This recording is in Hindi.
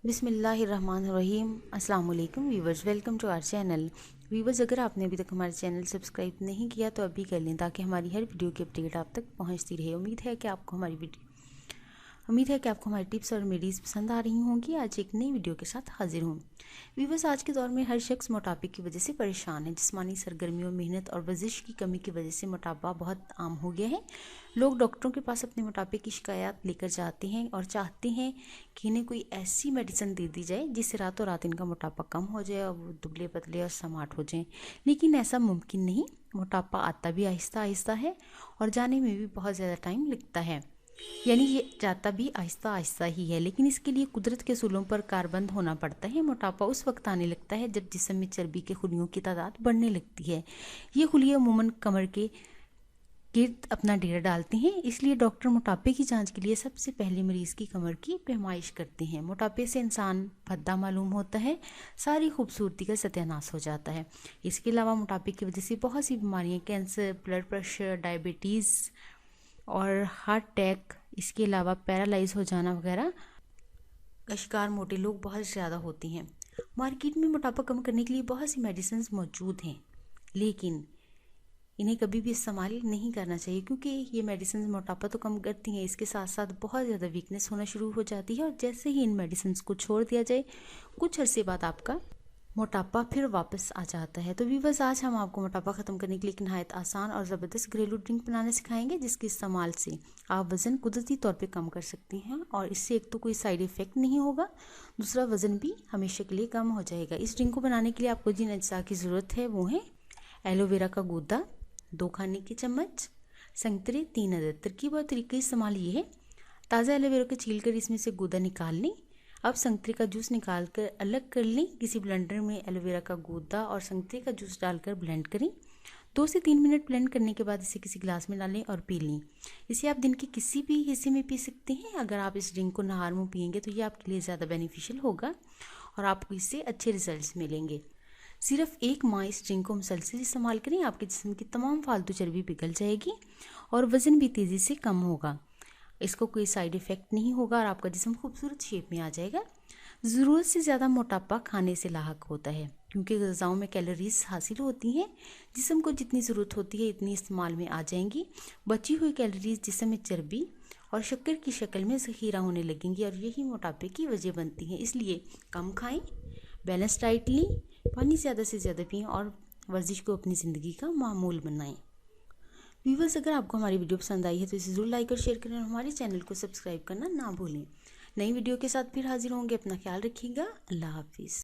बिस्मिल्लाहिर्रहमानिर्रहीम। अस्सलाम वालेकुम viewers, welcome to our channel. Viewers, अगर आपने अभी तक हमारे चैनल सब्सक्राइब नहीं किया तो अभी कर लें ताकि हमारी हर वीडियो की अपडेट आप तक पहुंचती रहे। उम्मीद है कि आपको हमारी टिप्स और रेमेडीज़ पसंद आ रही होंगी। आज एक नई वीडियो के साथ हाजिर हूँ। व्यूवर्स, आज के दौर में हर शख्स मोटापे की वजह से परेशान है। जिस्मानी सरगर्मियों, मेहनत और वर्जिश की कमी की वजह से मोटापा बहुत आम हो गया है। लोग डॉक्टरों के पास अपने मोटापे की शिकायत लेकर जाते हैं और चाहते हैं कि इन्हें कोई ऐसी मेडिसिन दे दी जाए जिससे रातों रात इनका मोटापा कम हो जाए और वो दुबले पतले और स्मार्ट हो जाएं। लेकिन ऐसा मुमकिन नहीं। मोटापा आता भी आहिस्ता आहिस्ता है और जाने में भी बहुत ज़्यादा टाइम लगता है। यानी ये जाता भी आहिस्ता आहिस्ता ही है, लेकिन इसके लिए कुदरत के असूलों पर कारबंद होना पड़ता है। मोटापा उस वक्त आने लगता है जब जिस्म में चर्बी के खुलियों की तादाद बढ़ने लगती है। ये खुलियाँ अमूमन कमर के गिर्द अपना डेरा डालते हैं, इसलिए डॉक्टर मोटापे की जांच के लिए सबसे पहले मरीज की कमर की पैमाइश करते हैं। मोटापे से इंसान भद्दा मालूम होता है, सारी खूबसूरती का सत्यानाश हो जाता है। इसके अलावा मोटापे की वजह से बहुत सी बीमारियां, कैंसर, ब्लड प्रेशर, डायबिटीज़ और हार्ट अटैक, इसके अलावा पैरालाइज हो जाना वगैरह का शिकार मोटे लोग बहुत ज़्यादा होते हैं। मार्केट में मोटापा कम करने के लिए बहुत सी मेडिसिन मौजूद हैं, लेकिन इन्हें कभी भी इस्तेमाल नहीं करना चाहिए क्योंकि ये मेडिसिन मोटापा तो कम करती हैं, इसके साथ साथ बहुत ज़्यादा वीकनेस होना शुरू हो जाती है। और जैसे ही इन मेडिसिन को छोड़ दिया जाए, कुछ अरसे बाद आपका मोटापा फिर वापस आ जाता है। तो व्यूअर्स, आज हम आपको मोटापा ख़त्म करने के लिए एक नहायत आसान और ज़बरदस्त घरेलू ड्रिंक बनाना सिखाएंगे जिसके इस्तेमाल से आप वज़न कुदरती तौर पे कम कर सकती हैं। और इससे एक तो कोई साइड इफ़ेक्ट नहीं होगा, दूसरा वज़न भी हमेशा के लिए कम हो जाएगा। इस ड्रिंक को बनाने के लिए आपको जिन अज्जा की ज़रूरत है वो है एलोवेरा का गूदा 2 खाने के चम्मच, संतरे 3 अदद। तरकीब और तरीके इस्तेमाल ये है: ताज़ा एलोवेरा को छील कर इसमें से गूदा निकाल लें। अब संतरे का जूस निकाल कर अलग कर लें। किसी ब्लेंडर में एलोवेरा का गूदा और संतरे का जूस डालकर ब्लेंड करें। 2 से 3 मिनट ब्लेंड करने के बाद इसे किसी गिलास में डालें और पी लें। इसे आप दिन के किसी भी हिस्से में पी सकते हैं। अगर आप इस ड्रिंक को नहार मुँह पियेंगे तो ये आपके लिए ज़्यादा बेनिफिशियल होगा और आपको इससे अच्छे रिजल्ट्स मिलेंगे। सिर्फ 1 माह इस ड्रिंक को मुसलसल इस्तेमाल करें, आपके जिस्म की तमाम फालतू चर्बी पिघल जाएगी और वज़न भी तेज़ी से कम होगा। इसको कोई साइड इफ़ेक्ट नहीं होगा और आपका जिस्म खूबसूरत शेप में आ जाएगा। ज़रूरत से ज़्यादा मोटापा खाने से लाहक होता है क्योंकि ग़िज़ाओं में कैलोरीज हासिल होती हैं। जिस्म को जितनी ज़रूरत होती है इतनी इस्तेमाल में आ जाएंगी। बची हुई कैलोरीज जिस्म में चर्बी और शक्कर की शक्ल में ज़ख़ीरा होने लगेंगी और यही मोटापे की वजह बनती है। इसलिए कम खाएं, बैलेंस डाइट लें, पानी ज़्यादा से ज़्यादा पिएं और वर्जिश को अपनी ज़िंदगी का मामूल बनाएं। व्यूवर्स, अगर आपको हमारी वीडियो पसंद आई है तो इसे ज़रूर लाइक और शेयर करें और हमारे चैनल को सब्सक्राइब करना ना भूलें। नई वीडियो के साथ फिर हाजिर होंगे। अपना ख्याल रखिएगा। अल्लाह हाफिज़।